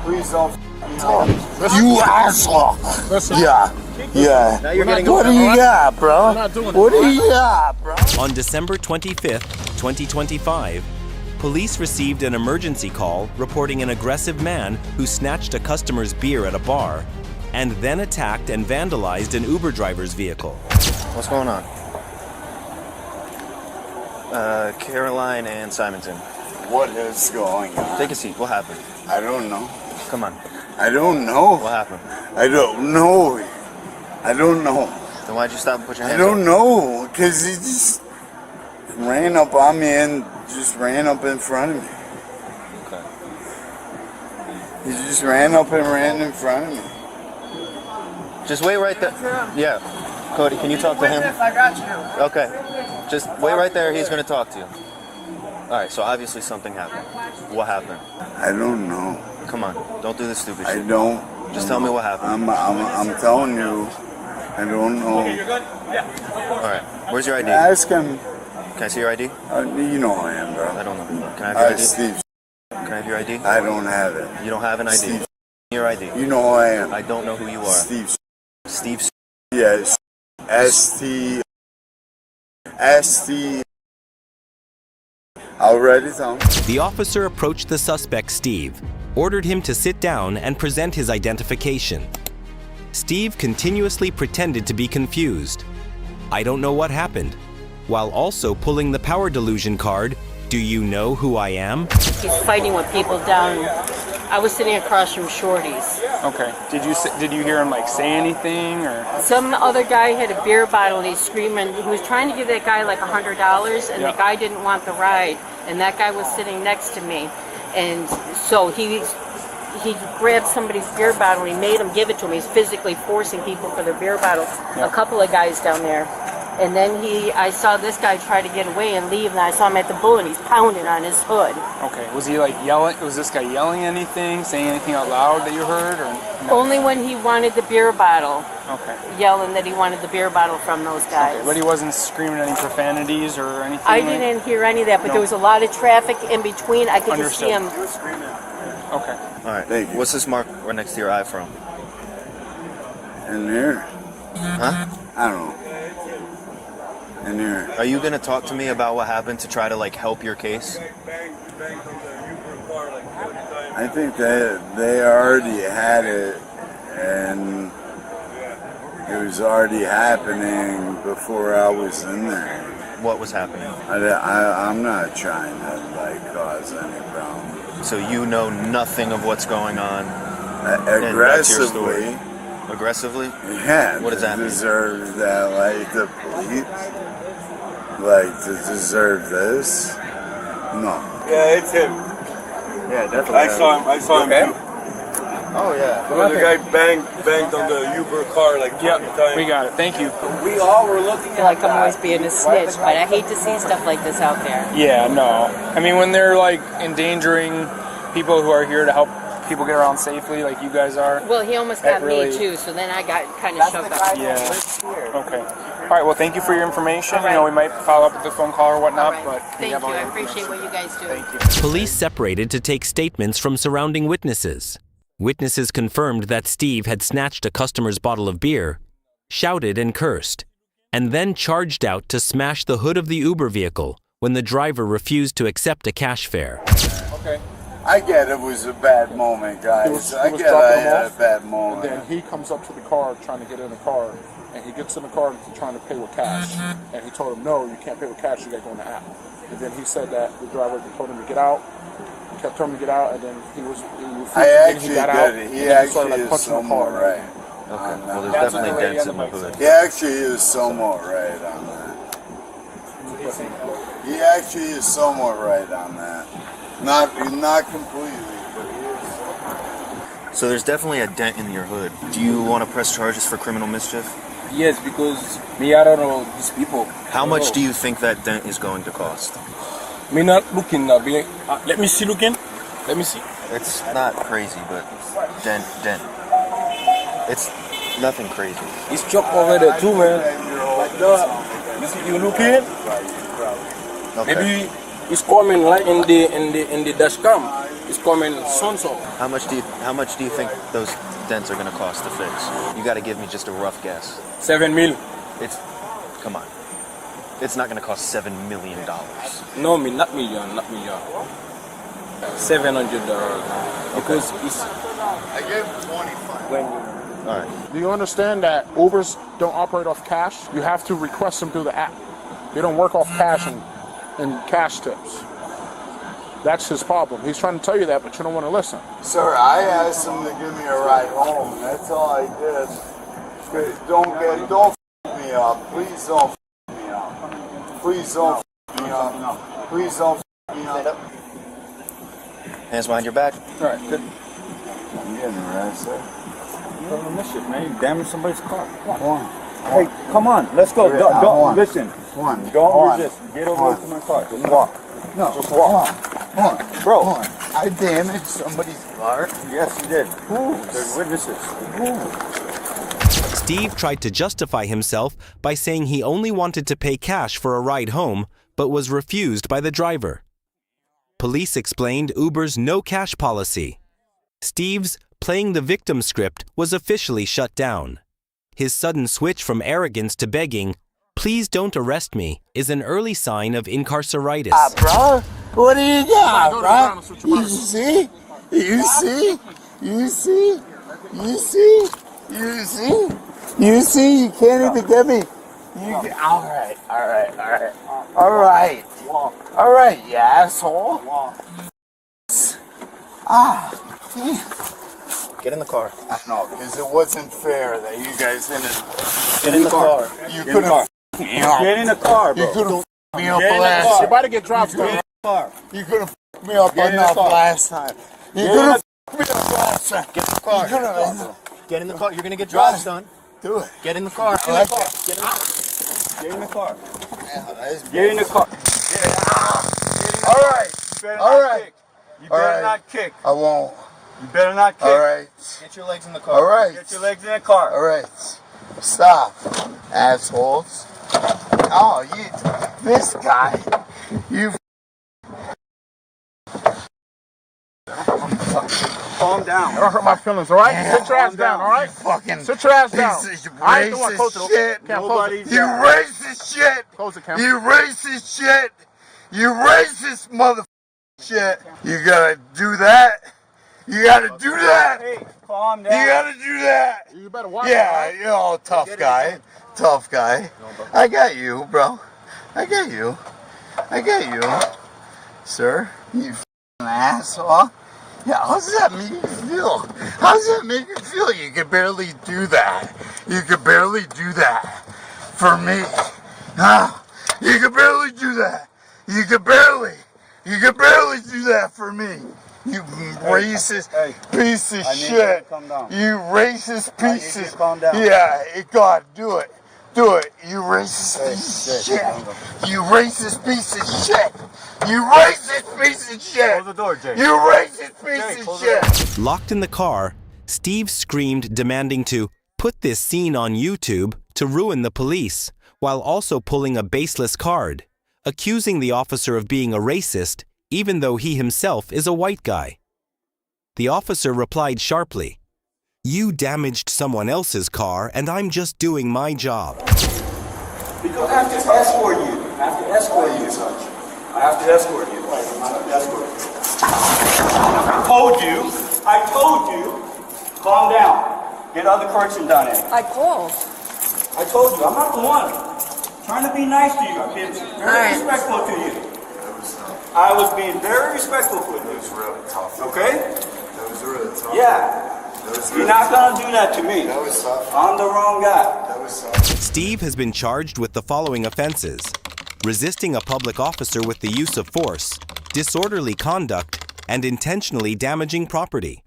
Please don't. You asshole. Listen. Yeah. Now you're getting what do you got, bro? I'm not doing it. What do you got, bro? On December 25th, 2025, police received an emergency call reporting an aggressive man who snatched a customer's beer at a bar and then attacked and vandalized an Uber driver's vehicle. What's going on? Caroline and Simonton. What is going on? Take a seat. What happened? I don't know. Come on. I don't know. What happened? I don't know. I don't know. Then why'd you stop and put your I hands up? don't know. Because he just ran up on me and just ran up in front of me. Okay. He just ran up and ran in front of me. Just wait right there. Yeah. Cody, can you talk to him? I got you. Okay. Just wait right there. He's going to talk to you. All right. So obviously something happened. What happened? I don't know. Come on. Don't do the stupid I shit. don't. Just tell me what happened. I'm telling you. I don't know. All right. Where's your ID? Ask him. Can I see your ID? You know I am, bro. I don't know. Can I have your ID? Steve. Can I have your ID? I don't have it. You don't have an ID. Steve. Your ID. You know who I am. I don't know who you are. Steve. Steve. Yes. ST. Already done. The officer approached the suspect, Steve, ordered him to sit down and present his identification. Steve continuously pretended to be confused. I don't know what happened, while also pulling the power delusion card, do you know who I am? He's fighting with people down. I was sitting across from Shorty's. Okay. Did you hear him like say anything or? Some other guy had a beer bottle and he's screaming. He was trying to give that guy like $100 and the guy didn't want the ride. And that guy was sitting next to me. And so he grabbed somebody's beer bottle and he made him give it to him. He's physically forcing people for their beer bottle. A couple of guys down there. And then I saw this guy try to get away and leave, and I saw him at the bull, and he's pounding on his hood. Okay. Was he like yelling? Was this guy yelling anything, saying anything out loud that you heard, or no? Only when he wanted the beer bottle. Okay. Yelling that he wanted the beer bottle from those guys. Okay. But he wasn't screaming any profanities or anything? I didn't hear any of that, but there was a lot of traffic in between. I could just see him. Okay. All right. Thank you. What's this mark right next to your eye from? In there? Huh? I don't know. In there. Are you gonna talk to me about what happened to try to like help your case? I think that they already had it, and it was already happening before I was in there. What was happening? I'm not trying to like cause any problem. So you know nothing of what's going on. Aggressively. Aggressively? Yeah. What does that mean? Deserve that, like the police, like to deserve this? No. Yeah, it's him. Yeah, definitely. I saw him too. Oh yeah. When the guy banged on the Uber car like 20 times. We got it. Thank you. We all were looking I feel like I'm always being a snitch, but I hate to see stuff like this out there. Yeah. No. I mean, when they're like endangering people who are here to help people get around safely, like you guys are. Well, he almost got really- me too, so then I got kind of shoved up. Yeah. Okay. All right. Well, thank you for your information. All right. You know, we might follow up with a phone call or whatnot, All right. but Thank you. have all I your appreciate information. what you guys do. Thank you. Police separated to take statements from surrounding witnesses. Witnesses confirmed that Steve had snatched a customer's bottle of beer, shouted and cursed, and then charged out to smash the hood of the Uber vehicle when the driver refused to accept a cash fare. Okay. I get it was a bad moment, guys. I get dropping I him had a off, bad And moment. then he comes up to the car trying to get in the car, and he gets in the car trying to pay with cash. And he told him, no, you can't pay with cash, you got to go in the app. And then he said that the driver told him to get out. He kept telling him to get out, and then he refused, I and actually he got get out. it. And He then he started actually like is punching the car. somewhat right. Okay. Well, there's That's definitely the way dents the in my other hood. He actually is somewhat right on that. He actually is somewhat right on that. Not completely, but he is. So there's definitely a dent in your hood. Do you want to press charges for criminal mischief? Yes, because me, I don't know these people. How much do you think that dent is going to cost? Me not looking now. Let me see looking. Let me see. It's not crazy, but dent. It's nothing crazy. It's chopped over there too, man. You looking? Okay. Maybe it's coming like in the dash cam. It's coming soon, so. How much do you think those dents are going to cost to fix? You got to give me just a rough guess. 7 mil. Come on. It's not going to cost $7 million. No, not million. $700. Because it's. I gave him 25. When All right. Do you understand that Ubers don't operate off cash? You have to request them through the app. They don't work off cash and cash tips. That's his problem. He's trying to tell you that, but you don't want to listen. Sir, I asked him to give me a ride home. That's all I did. Don't f me up. Please don't f me up. Please don't f me up. Please don't f me up. Hands behind your back. All right, good. I'm getting arrested. Don't miss it, man. You damage somebody's car. Come on. Hey, come on. Let's go. Don't listen. Don't resist. Get over to my car. Just walk. No, just walk. Come on. Bro. Come on. I damaged somebody's car. Yes, you did. There's witnesses. Steve tried to justify himself by saying he only wanted to pay cash for a ride home, but was refused by the driver. Police explained Uber's no cash policy. Steve's playing the victim script was officially shut down. His sudden switch from arrogance to begging, "Please don't arrest me," is an early sign of incarceritis. Bro, what do you got, bro? You see? You see? You see? You see? You see? You see? You can't even get me. All right. All right, you asshole. Get in the car. I know, because it wasn't fair that you guys didn't. Get in the car. You couldn't f me up. Get in the car, bro. You couldn't f me up Get in the last car. You're about to get dropped, Get in though. the car. You couldn't f me up Get in the enough car. last time. You Get in couldn't f me up last time. Get in the car. You couldn't. Get in the car. You're going to get dropped, son. Do it. Get in the car. I like that. Get in the car. That's Get in the car. All right. You better All not right. kick. You All better right. not kick. I won't. You better not kick. All right. Get your legs in the car. All right. Get your legs in the car. All right. Stop, assholes. Oh, this guy. You. Calm down. Don't hurt my feelings, all right? Sit your ass down, all right? Fucking. Sit your ass down. Piece of I ain't the one. Close racist it. shit. Cam, close it. Nobody's You racist shit. Close it, Cam. You racist shit. You racist mother shit. You gotta do that. You gotta do that. Hey, calm You down. gotta do that. You better watch Yeah, it, you're all tough guy. Tough guy. I got you, bro. I got you. I got you. Sir, you f***ing asshole. Yeah, how does that make you feel? How does that make you feel? You could barely do that. You could barely do that for me. Huh? You could barely do that. You could barely do that for me. You racist piece of I need you to shit. calm down. You racist I need piece you to of calm down. Yeah, God, do it. Do it. You racist piece of shit. You racist piece of shit. You racist piece of shit. Close the door, Jay. You racist piece Jay, of close the shit. Locked in the car, Steve screamed, demanding to put this scene on YouTube to ruin the police, while also pulling a baseless card, accusing the officer of being a racist, even though he himself is a white guy. The officer replied sharply, "You damaged someone else's car, and I'm just doing my job." Because I have to escort you. I have to escort you, such. I have to escort you. I told you, calm down. Get other person done it. I called. I told you, I'm not the one. Trying to be nice to you. I've been very respectful to you. I was being very respectful with you. It was really tough. Okay? That was really tough. Yeah. You're not gonna do that to me. That was tough. I'm the wrong guy. That was tough. Steve has been charged with the following offenses: resisting a public officer with the use of force, disorderly conduct, and intentionally damaging property.